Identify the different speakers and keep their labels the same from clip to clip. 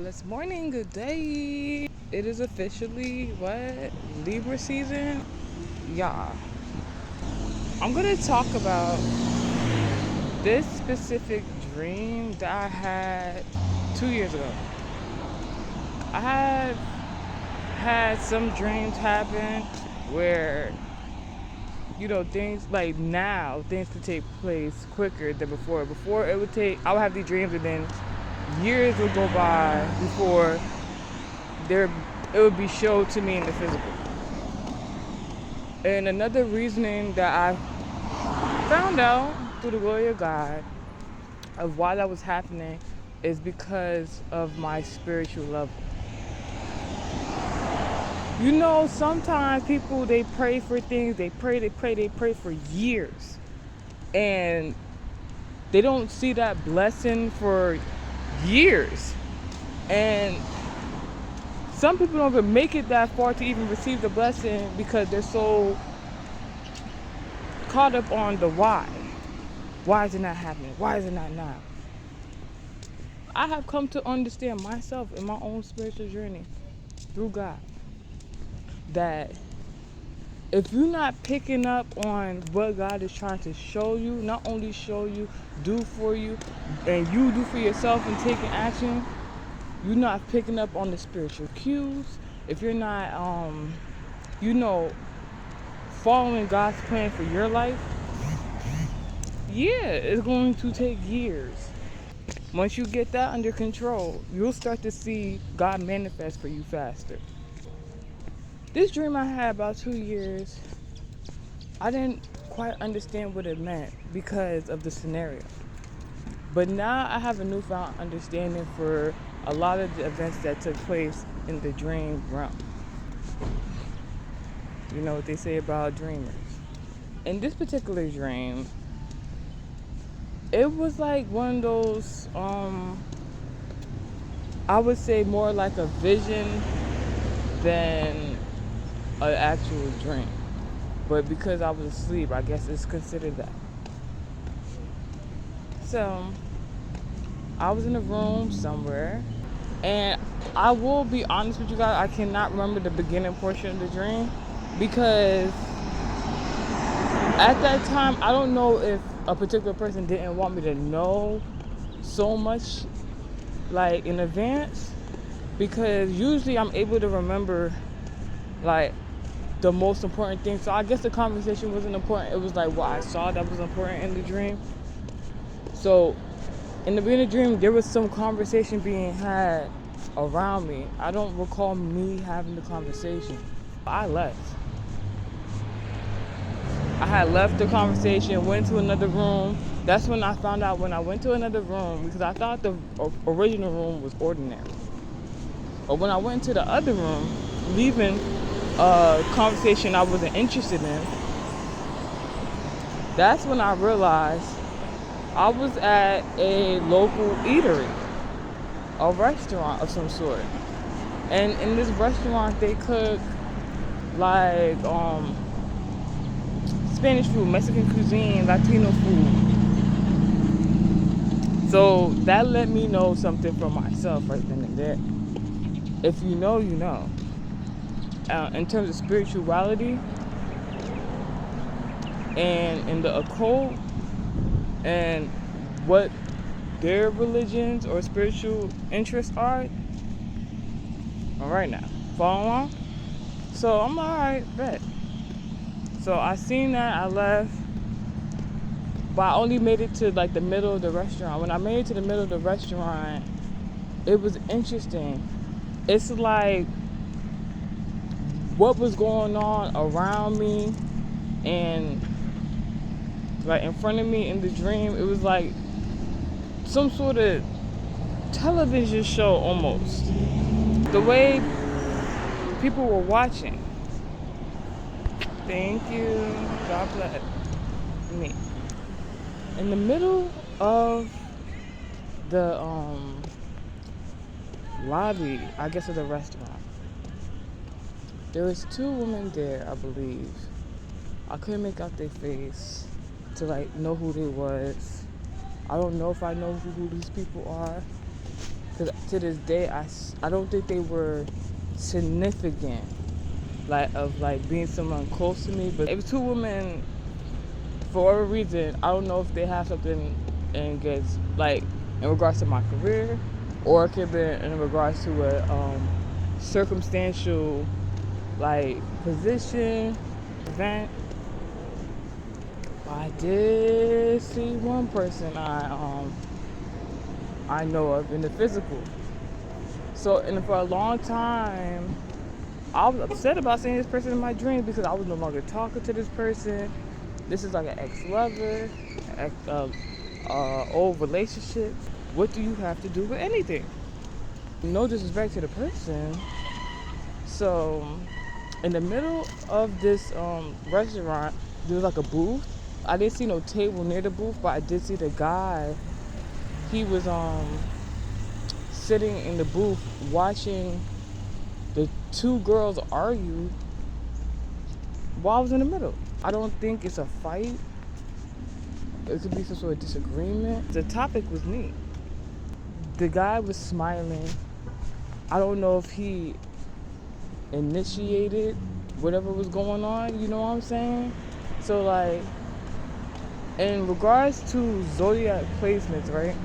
Speaker 1: blessed morning, good day. It is officially what? Libra season? Yeah. I'm gonna talk about this specific dream that I had 2 years ago. I had some dreams happen where things like now things could take place quicker than before. Before I would have these dreams and then years would go by before there it would be showed to me in the physical. And another reasoning that I found out through the glory of God of why that was happening is because of my spiritual level. Sometimes people, they pray for things, they pray for years, and they don't see that blessing for years. And some people don't even make it that far to even receive the blessing because they're so caught up on the why. Why is it not happening? Why is it not now? I have come to understand myself in my own spiritual journey through God that if you're not picking up on what God is trying to show you, not only show you, do for you, and you do for yourself and taking action, you're not picking up on the spiritual cues. If you're not, following God's plan for your life, yeah, it's going to take years. Once you get that under control, you'll start to see God manifest for you faster. This dream I had about 2 years, I didn't quite understand what it meant because of the scenario. But now I have a newfound understanding for a lot of the events that took place in the dream realm. You know what they say about dreamers. In this particular dream, it was like one of those, I would say more like a vision than an actual dream. But because I was asleep, I guess it's considered that. So, I was in a room somewhere, and I will be honest with you guys, I cannot remember the beginning portion of the dream because at that time, I don't know if a particular person didn't want me to know so much like in advance, because usually I'm able to remember like the most important thing. So I guess the conversation wasn't important. It was like what I saw that was important in the dream. So in the beginning of the dream, there was some conversation being had around me. I don't recall me having the conversation. I left. I had left the conversation, went to another room. That's when I found out when I went to another room, because I thought the original room was ordinary. But when I went to the other room, leaving a conversation I wasn't interested in, that's when I realized I was at a local eatery, a restaurant of some sort. And in this restaurant, they cook like Spanish food, Mexican cuisine, Latino food. So that let me know something for myself right then and there. If you know, you know. In terms of spirituality and in the occult and what their religions or spiritual interests are. All right now, follow along? So I'm all right, bet. So I seen that, I left, but I only made it to like the middle of the restaurant. When I made it to the middle of the restaurant, it was interesting. It's like what was going on around me and like in front of me in the dream, it was like some sort of television show almost. The way people were watching. Thank you. God bless me. In the middle of the lobby, I guess, of the restaurant, there was two women there, I believe. I couldn't make out their face to like know who they was. I don't know if I know who these people are. Because to this day, I don't think they were significant, like, of, like, being someone close to me. But it was two women, for whatever reason, I don't know if they have something like, in regards to my career, or it could have been in regards to a circumstantial, like, position, event. I did see one person I know of in the physical. So, and for a long time, I was upset about seeing this person in my dreams because I was no longer talking to this person. This is like an ex-lover, old relationship. What do you have to do with anything? No disrespect to the person. So, in the middle of this restaurant, there was like a booth. I didn't see no table near the booth, but I did see the guy. He was sitting in the booth watching the two girls argue while I was in the middle. I don't think it's a fight. It could be some sort of disagreement. The topic was neat. The guy was smiling. I don't know if he initiated whatever was going on, you know what I'm saying? So, like, in regards to zodiac placements, right,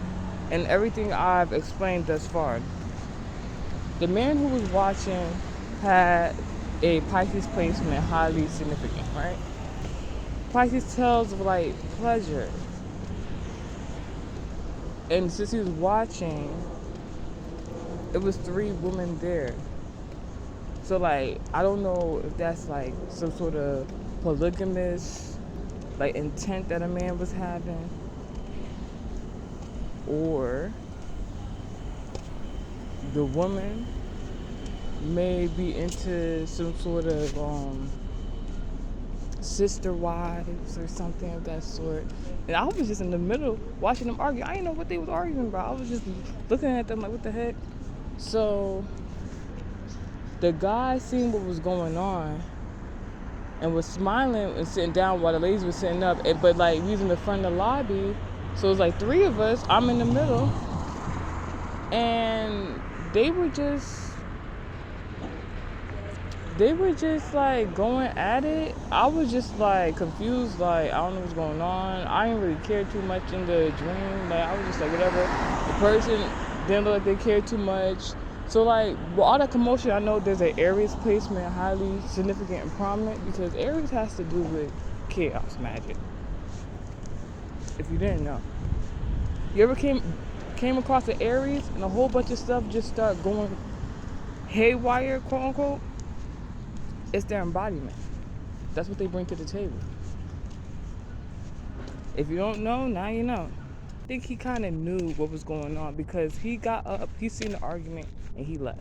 Speaker 1: and everything I've explained thus far, the man who was watching had a Pisces placement highly significant, right? Pisces tells of, like, pleasure. And since he was watching, it was 3 women there. So, like, I don't know if that's, like, some sort of polygamous, like, intent that a man was having, or the woman may be into some sort of sister wives or something of that sort. And I was just in the middle watching them argue. I didn't know what they was arguing about. I was just looking at them like, what the heck? So the guy seen what was going on and was smiling and sitting down while the ladies were sitting up. But, like, we was in the front of the lobby, so it was like 3 of us. I'm in the middle, and they were just like going at it. I was just like confused, like, I don't know what's going on. I didn't really care too much in the dream. Like, I was just like, whatever. The person didn't look like they cared too much. So, like, with all that commotion, I know there's an Aries placement highly significant and prominent, because Aries has to do with chaos magic. If you didn't know. You ever came across an Aries and a whole bunch of stuff just start going haywire, quote unquote? It's their embodiment. That's what they bring to the table. If you don't know, now you know. I think he kind of knew what was going on, because he got up, he seen the argument, and he left.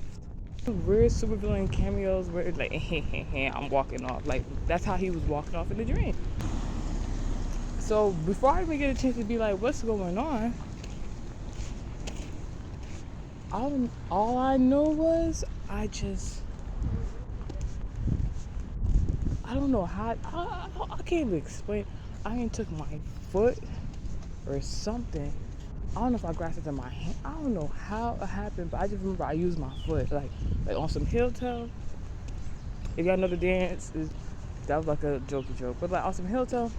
Speaker 1: Weird supervillain cameos where it's like, I'm walking off. Like, that's how he was walking off in the dream. So before I even get a chance to be like, what's going on? All I know was I don't know how. I can't even explain. I ain't took my foot or something. I don't know if I grasped it in my hand. I don't know how it happened, but I just remember I used my foot, like on some heel toe. If y'all know the dance, that was like a jokey joke. But, like, on some heel toe,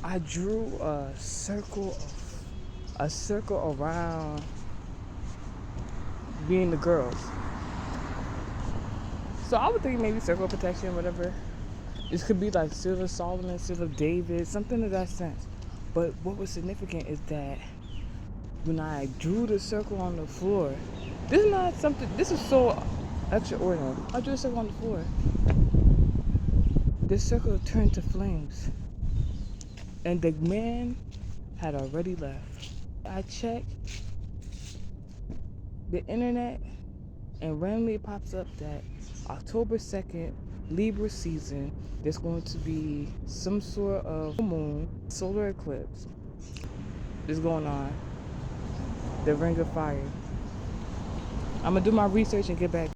Speaker 1: I drew a circle around being the girls. So I would think maybe circle of protection, whatever. This could be like Silver Solomon, Silver David, something of that sense. But what was significant is that when I drew the circle on the floor, this is so extraordinary. I drew a circle on the floor. This circle turned to flames. And the man had already left. I checked the internet, and randomly it pops up that October 2nd, Libra season, there's going to be some sort of moon, solar eclipse is going on. The Ring of Fire. I'm going to do my research and get back.